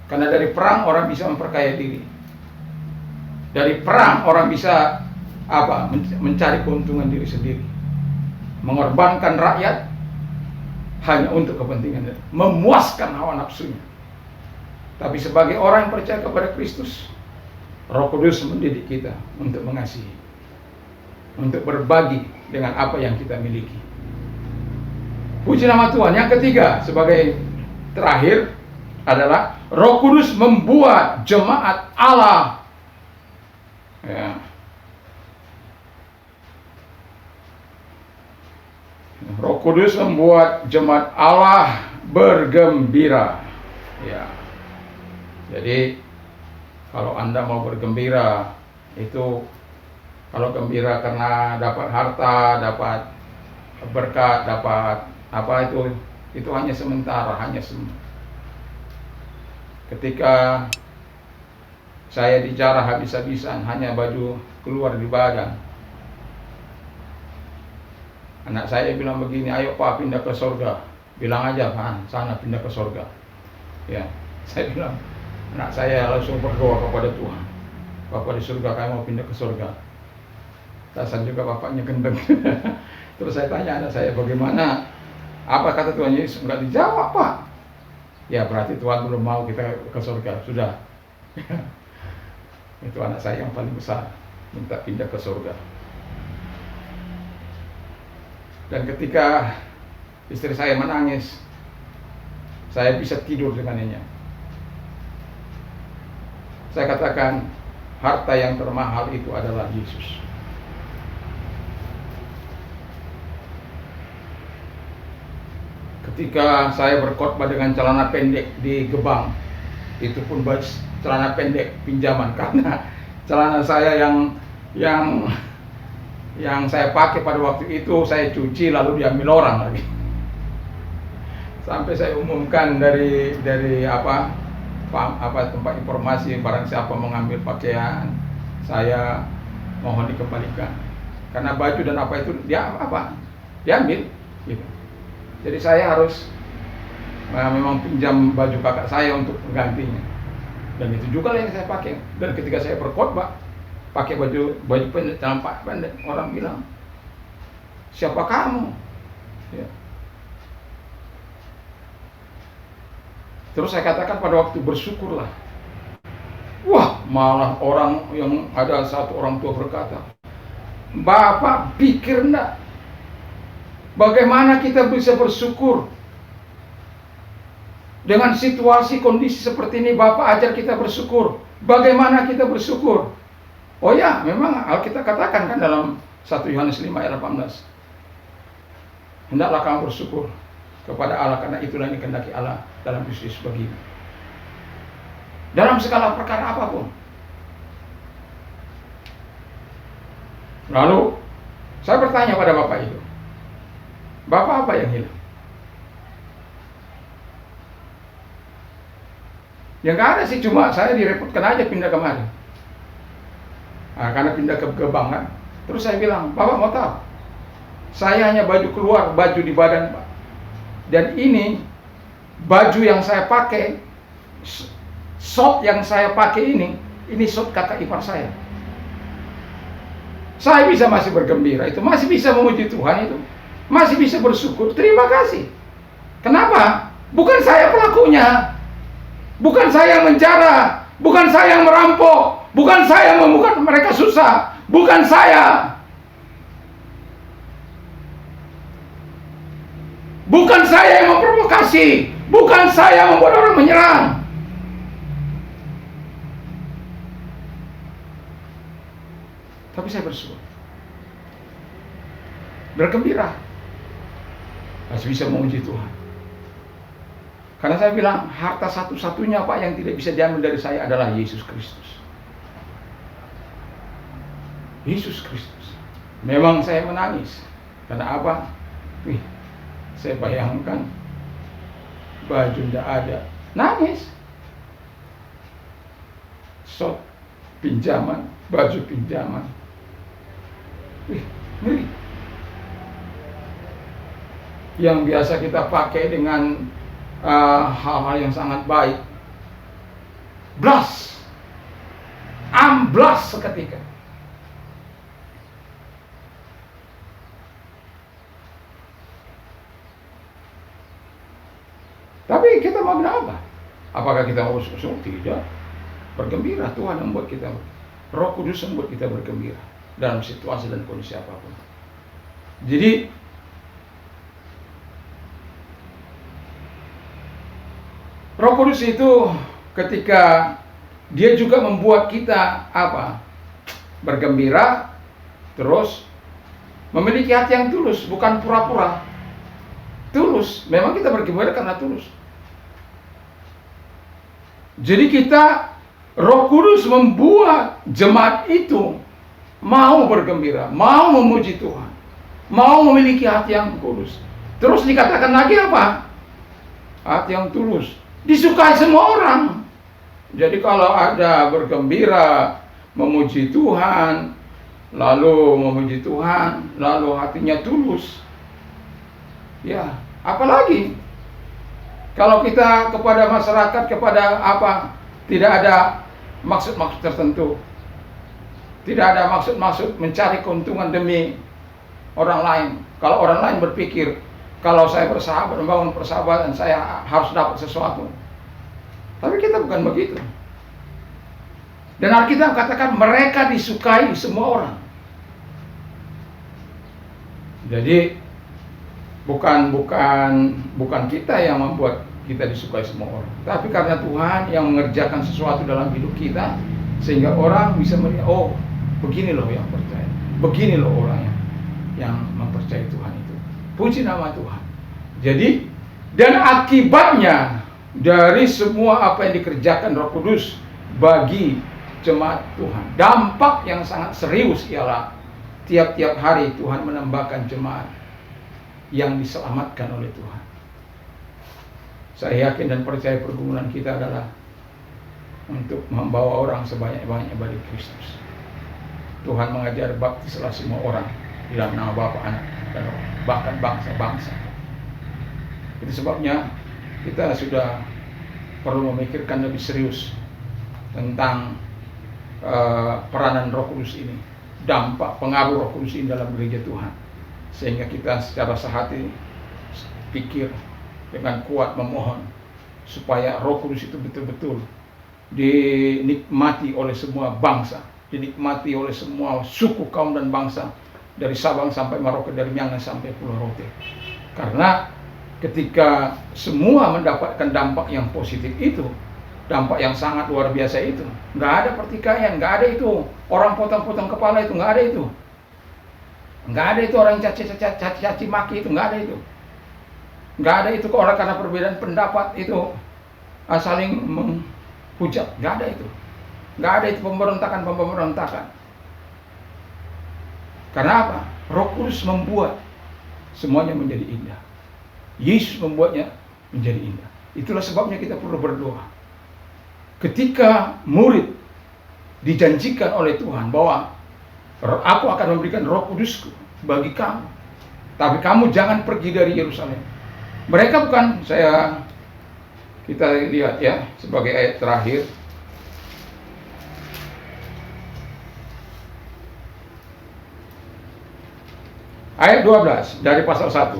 karena dari perang orang bisa memperkaya diri. Dari perang orang bisa mencari keuntungan diri sendiri. Mengorbankan rakyat hanya untuk kepentingan diri, memuaskan hawa nafsunya. Tapi sebagai orang yang percaya kepada Kristus, Roh Kudus mendidik kita untuk mengasihi, untuk berbagi dengan apa yang kita miliki. Puji nama Tuhan. Yang ketiga, sebagai terakhir adalah Roh Kudus membuat jemaat Allah. Ya. Roh Kudus membuat jemaat Allah bergembira. Ya. Jadi kalau Anda mau bergembira, itu kalau gembira karena dapat harta, dapat berkat, dapat apa itu hanya sementara, ketika saya bicara habis-habisan, hanya baju keluar di badan. Anak saya bilang begini, ayo Pak pindah ke surga. Bilang aja Pak, sana pindah ke surga. Ya, saya bilang, anak saya langsung berdoa kepada Tuhan. Bapak di surga, kamu mau pindah ke surga. Dasar juga bapaknya gendeng. Terus saya tanya anak saya, bagaimana? Apa kata Tuhan Yesus? Enggak dijawab Pak. Ya berarti Tuhan belum mau kita ke surga. Sudah. Itu anak saya yang paling besar, minta pindah ke surga. Dan ketika istri saya menangis, saya bisa tidur dengannya. Saya katakan, harta yang termahal itu adalah Yesus. Ketika saya berkhotbah dengan celana pendek di Gebang, itu pun celana pendek pinjaman, karena celana saya yang saya pakai pada waktu itu saya cuci lalu diambil orang lagi. Sampai saya umumkan dari tempat informasi, barang siapa mengambil pakaian saya mohon dikembalikan, karena baju dan apa itu diambil gitu. Jadi saya harus memang pinjam baju kakak saya untuk menggantinya. Dan itu juga yang saya pakai. Dan ketika saya berkhotbah pakai baju pendek, celana pendek, orang bilang, siapa kamu? Ya. Terus saya katakan pada waktu, bersyukurlah. Wah, malah orang yang ada satu orang tua berkata, Bapak pikir enggak, bagaimana kita bisa bersyukur dengan situasi kondisi seperti ini? Bapak ajar kita bersyukur. Bagaimana kita bersyukur? Oh ya, memang Alkitab katakan kan dalam 1 Yohanes 5 ayat 18. Hendaklah kamu bersyukur kepada Allah, karena itulah yang dikehendaki Allah dalam Kristus bagimu. Dalam segala perkara apapun. Lalu Saya bertanya pada Bapak itu, Bapak apa yang hilang? Ya nggak ada sih, cuma saya direpotkan aja pindah kemari. Karena pindah ke bank kan. Terus saya bilang, Bapak mau tahu? Saya hanya baju keluar, baju di badan Pak. Dan ini baju yang saya pakai, shot yang saya pakai ini shot kakak ipar saya. Saya bisa masih bergembira itu, masih bisa memuji Tuhan itu, masih bisa bersyukur, terima kasih. Kenapa? Bukan saya pelakunya, bukan saya yang menjara, bukan saya yang merampok, bukan saya yang membuat mereka susah, bukan saya. Bukan saya yang memprovokasi, bukan saya yang membuat orang menyerang. Tapi saya bersyukur, bergembira, masih bisa memuji Tuhan. Karena saya bilang, harta satu-satunya Pak yang tidak bisa diambil dari saya adalah Yesus Kristus. Yesus Kristus. Memang saya menangis. Karena apa? Saya bayangkan baju tidak ada, nangis. Shot pinjaman, baju pinjaman. Ngeri. Yang biasa kita pakai dengan hal-hal yang sangat baik, blast, amblas seketika. Tapi kita mau berapa? Apakah kita mau bersyukur? Tidak. Bergembira, Tuhan yang membuat kita, Roh Kudus yang membuat kita bergembira dalam situasi dan kondisi apapun. Jadi Roh Kudus itu ketika dia juga membuat kita apa? Bergembira, terus memiliki hati yang tulus, bukan pura-pura. Tulus, memang kita bergembira karena tulus. Jadi Roh Kudus membuat jemaat itu mau bergembira, mau memuji Tuhan, mau memiliki hati yang kudus. Terus dikatakan lagi apa? Hati yang tulus, disukai semua orang. Jadi kalau ada bergembira, memuji Tuhan, lalu memuji Tuhan, lalu hatinya tulus, ya apalagi kalau kita kepada masyarakat, kepada apa, tidak ada maksud-maksud tertentu, tidak ada maksud-maksud mencari keuntungan demi orang lain. Kalau orang lain berpikir, kalau saya bersahabat, membangun persahabatan, saya harus dapat sesuatu. Tapi kita bukan begitu. Dan Alkitab katakan mereka disukai semua orang. Jadi bukan kita yang membuat kita disukai semua orang, tapi karena Tuhan yang mengerjakan sesuatu dalam hidup kita, sehingga orang bisa melihat, oh begini loh yang percaya, begini loh orang yang mempercayai Tuhan itu. Puji nama Tuhan. Jadi, dan akibatnya dari semua apa yang dikerjakan Roh Kudus bagi jemaat Tuhan, dampak yang sangat serius ialah tiap-tiap hari Tuhan menambahkan jemaat yang diselamatkan oleh Tuhan. Saya yakin dan percaya pergumulan kita adalah untuk membawa orang sebanyak-banyaknya bagi Kristus. Tuhan mengajar baptislah semua orang di dalam nama Bapa, Anak, dan Roh, bahkan bangsa-bangsa. Itu sebabnya kita sudah perlu memikirkan lebih serius tentang peranan Roh Kudus ini, dampak pengaruh Roh Kudus ini dalam gereja Tuhan, sehingga kita secara sehati pikir dengan kuat memohon supaya Roh Kudus itu betul-betul dinikmati oleh semua bangsa, dinikmati oleh semua suku, kaum, dan bangsa, dari Sabang sampai Merauke, dari Miangas sampai Pulau Rote. Karena ketika semua mendapatkan dampak yang positif itu, dampak yang sangat luar biasa itu, nggak ada pertikaian, nggak ada itu orang potong-potong kepala, itu nggak ada itu. Nggak ada itu orang caci maki, itu nggak ada itu. Nggak ada itu orang karena perbedaan pendapat itu saling menghujat, nggak ada itu. Nggak ada itu pemberontakan. Karena apa? Roh Kudus membuat semuanya menjadi indah. Yesus membuatnya menjadi indah. Itulah sebabnya kita perlu berdoa. Ketika murid dijanjikan oleh Tuhan bahwa aku akan memberikan Roh Kudusku bagi kamu, tapi kamu jangan pergi dari Yerusalem. Mereka bukan, kita lihat ya sebagai ayat terakhir. Ayat 12 dari pasal 1.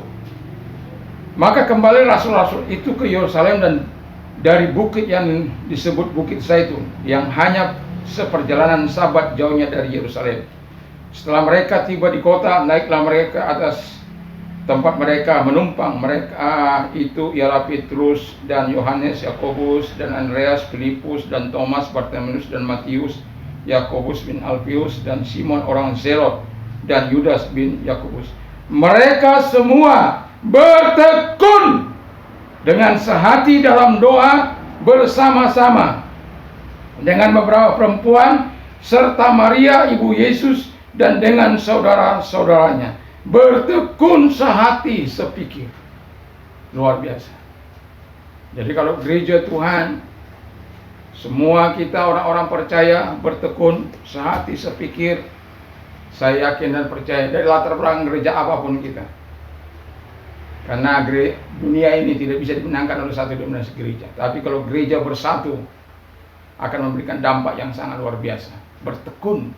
Maka kembali rasul-rasul itu ke Yerusalem dan dari bukit yang disebut Bukit Zaitun, yang hanya seperjalanan Sabat jauhnya dari Yerusalem. Setelah mereka tiba di kota, naiklah mereka atas tempat mereka menumpang. Mereka itu ialah Petrus dan Yohanes, Yakobus dan Andreas, Filipus dan Thomas, Bartimeus dan Matius, Yakobus bin Alfius dan Simon orang Zelot, dan Yudas bin Yakobus. Mereka semua bertekun dengan sehati dalam doa bersama-sama dengan beberapa perempuan serta Maria ibu Yesus dan dengan saudara-saudaranya. Bertekun sehati sepikir. Luar biasa. Jadi kalau gereja Tuhan, semua kita orang-orang percaya bertekun sehati sepikir. Saya yakin dan percaya dari latar belakang gereja apapun kita. Karena dunia ini tidak bisa dimenangkan oleh satu denominasi gereja. Tapi kalau gereja bersatu akan memberikan dampak yang sangat luar biasa. Bertekun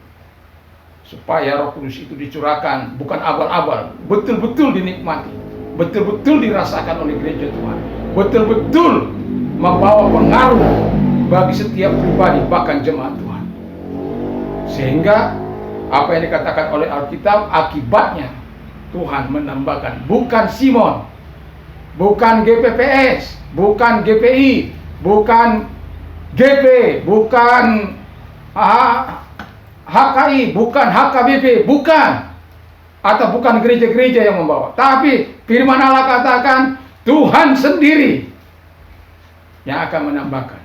supaya Roh Kudus itu dicurahkan, bukan abal-abal, betul-betul dinikmati, betul-betul dirasakan oleh gereja Tuhan, betul-betul membawa pengaruh bagi setiap pribadi, bahkan jemaat Tuhan. Sehingga apa yang dikatakan oleh Alkitab, akibatnya Tuhan menambahkan, bukan Simon, bukan GPPS, bukan GPI, bukan GP, bukan HKI, bukan HKBP, bukan, atau bukan gereja-gereja yang membawa, tapi firman Allah katakan Tuhan sendiri yang akan menambahkan.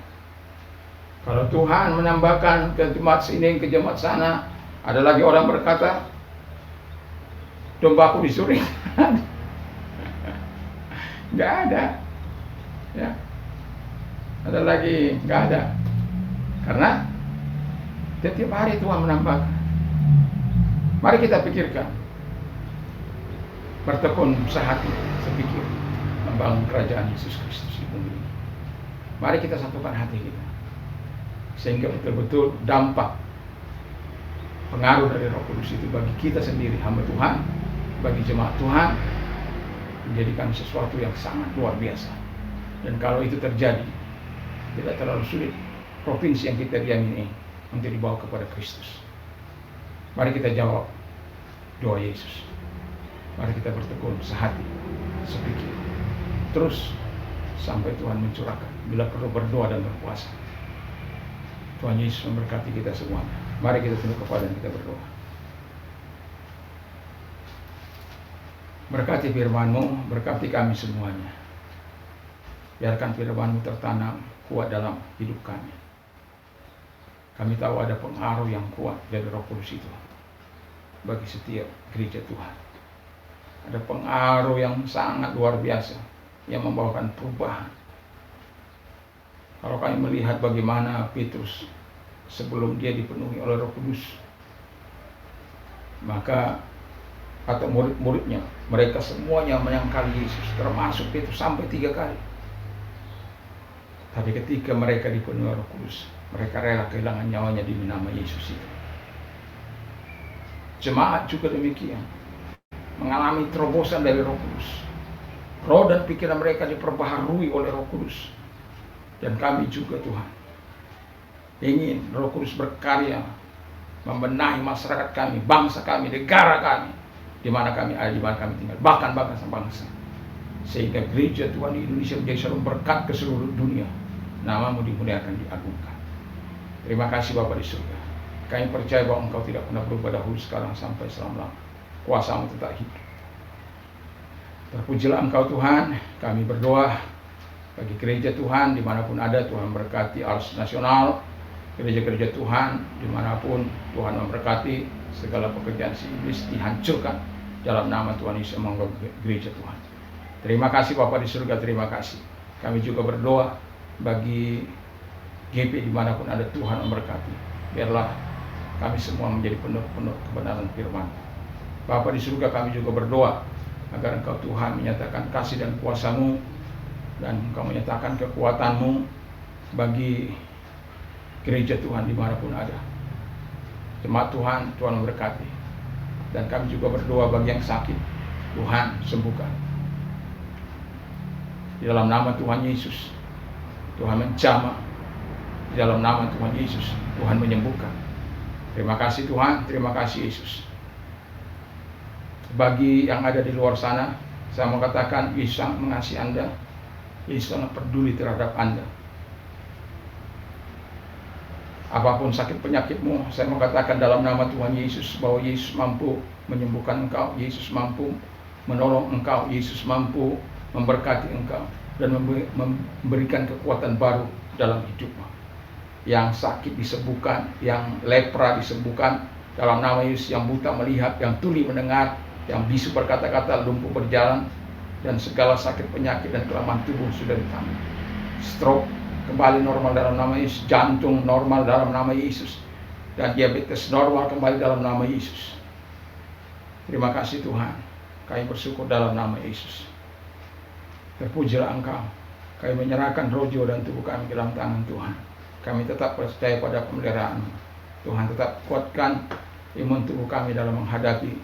Kalau Tuhan menambahkan ke jemaat sini, ke jemaat sana, ada lagi orang berkata, dombaku disuruh. Nggak ada, ya. Ada lagi, nggak ada. Karena setiap hari Tuhan menambahkan. Mari kita pikirkan, bertekun sehati sepikir membangun kerajaan Yesus Kristus di bumi ini. Mari kita satukan hati kita, sehingga betul-betul dampak pengaruh dari Roh Kudus itu bagi kita sendiri, hamba Tuhan, bagi jemaat Tuhan, menjadikan sesuatu yang sangat luar biasa. Dan kalau itu terjadi, tidak terlalu sulit provinsi yang kita diami ini untuk dibawa kepada Kristus. Mari kita jawab doa Yesus. Mari kita bertekun sehati, sepikir, terus sampai Tuhan mencurahkan. Bila perlu berdoa dan berpuasa. Tuhan Yesus memberkati kita semuanya. Mari kita tunduk kepala dan kita berdoa. Berkati firman-Mu, berkati kami semuanya. Biarkan firman-Mu tertanam kuat dalam hidup kami. Kami tahu ada pengaruh yang kuat dari Roh Kudus itu bagi setiap gereja Tuhan. Ada pengaruh yang sangat luar biasa yang membawakan perubahan. Kalau kami melihat bagaimana Petrus sebelum dia dipenuhi oleh Roh Kudus, maka atau murid-muridnya, mereka semuanya menyangkali Yesus, termasuk Petrus sampai 3 kali. Tapi ketika mereka dipenuhi Roh Kudus, mereka rela kehilangan nyawanya demi nama Yesus itu. Jemaat juga demikian, mengalami terobosan dari Roh Kudus. Roh dan pikiran mereka diperbaharui oleh Roh Kudus. Dan kami juga Tuhan ingin Roh Kudus berkarya membenahi masyarakat kami, bangsa kami, negara kami, di mana kami ada, di mana kami tinggal, bahkan bangsa-bangsa, sehingga gereja Tuhan di Indonesia menjadi shalom berkat ke seluruh dunia. Nama-Mu dimuliakan, diagungkan. Terima kasih Bapa di surga. Kami percaya bahwa Engkau tidak pernah berubah dahulu, sekarang sampai selama-lamanya. Kuasa-Mu tetap hidup. Terpujilah Engkau Tuhan. Kami berdoa bagi gereja Tuhan dimanapun ada. Tuhan berkati Ars Nasional, gereja-gereja Tuhan dimanapun Tuhan memberkati segala pekerjaan si iblis dihancurkan dalam nama Tuhan Yesus yang mengganggu gereja Tuhan. Terima kasih Bapa di surga, terima kasih. Kami juga berdoa bagi GP dimanapun ada, Tuhan memberkati. Biarlah kami semua menjadi penuh kebenaran firman. Bapa di surga, kami juga berdoa agar Engkau Tuhan menyatakan kasih dan kuasa-Mu, dan Engkau menyatakan kekuatan-Mu bagi gereja Tuhan dimanapun ada. Jemaat Tuhan, Tuhan memberkati. Dan kami juga berdoa bagi yang sakit, Tuhan sembuhkan. Di dalam nama Tuhan Yesus, Tuhan menjamah. Di dalam nama Tuhan Yesus, Tuhan menyembuhkan. Terima kasih Tuhan, terima kasih Yesus. Bagi yang ada di luar sana, saya mau katakan Yesus sangat mengasihi Anda. Yesus sangat peduli terhadap Anda. Apapun sakit penyakitmu, saya mau katakan dalam nama Tuhan Yesus bahwa Yesus mampu menyembuhkan engkau, Yesus mampu menolong engkau, Yesus mampu memberkati engkau dan memberikan kekuatan baru dalam hidupmu. Yang sakit disembuhkan, yang lepra disembuhkan dalam nama Yesus, yang buta melihat, yang tuli mendengar, yang bisu berkata-kata, lumpuh berjalan, dan segala sakit penyakit dan kelemahan tubuh sudah ditangani. Stroke kembali normal dalam nama Yesus, jantung normal dalam nama Yesus, dan diabetes normal kembali dalam nama Yesus. Terima kasih Tuhan, kami bersyukur dalam nama Yesus. Terpujilah Engkau. Kami menyerahkan roh, jiwa, dan tubuh kami ke dalam tangan Tuhan. Kami tetap percaya pada pemeliharaan-Mu. Tuhan tetap kuatkan imun tubuh kami dalam menghadapi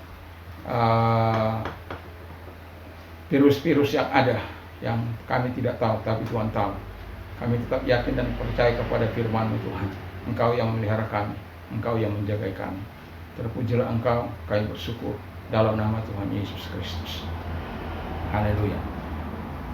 virus-virus yang ada, yang kami tidak tahu, tapi Tuhan tahu. Kami tetap yakin dan percaya kepada firman-Mu Tuhan. Engkau yang memelihara kami, Engkau yang menjaga kami. Terpujilah Engkau, kami bersyukur dalam nama Tuhan Yesus Kristus. Haleluya.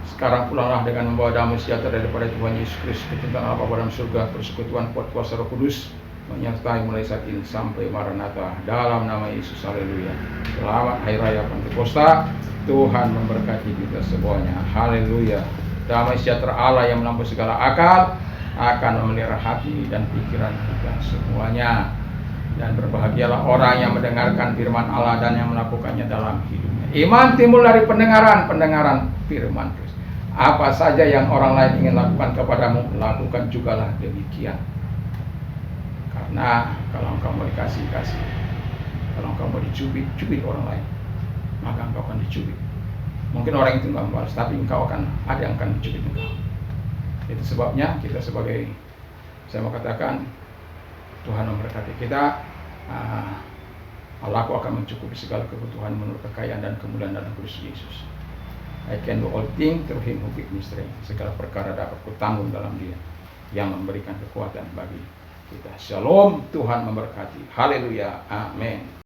Sekarang pulanglah dengan membawa damai sejahtera daripada Tuhan Yesus Kristus, kecintaan Allah Bapa dalam surga, persekutuan kuat kuasa Roh Kudus menyertai mulai saat ini sampai Maranatha, dalam nama Yesus. Haleluya. Selamat Hari Raya Pentakosta. Tuhan memberkati kita semuanya. Haleluya. Damai sejahtera Allah yang melampaui segala akal akan memelihara hati dan pikiran kita semuanya. Dan berbahagialah orang yang mendengarkan firman Allah dan yang melakukannya dalam hidupnya. Iman timbul dari pendengaran firman Kristus. Apa saja yang orang lain ingin lakukan kepadamu, lakukan jugalah demikian. Karena kalau engkau mau dikasih, kalau engkau mau dicubit orang lain, maka engkau akan dicubit. Mungkin orang itu enggak membalas, tapi engkau akan ada yang akan mencubit engkau. Itu sebabnya kita sebagai, saya mau katakan, Tuhan memberkati kita. Allah akan mencukupi segala kebutuhan menurut kekayaan dan kemuliaan dalam Kristus Yesus. I can do all things through Him who gives me strength. Segala perkara dapat kutanggung dalam Dia yang memberikan kekuatan bagi kita. Shalom, Tuhan memberkati. Haleluya, amin.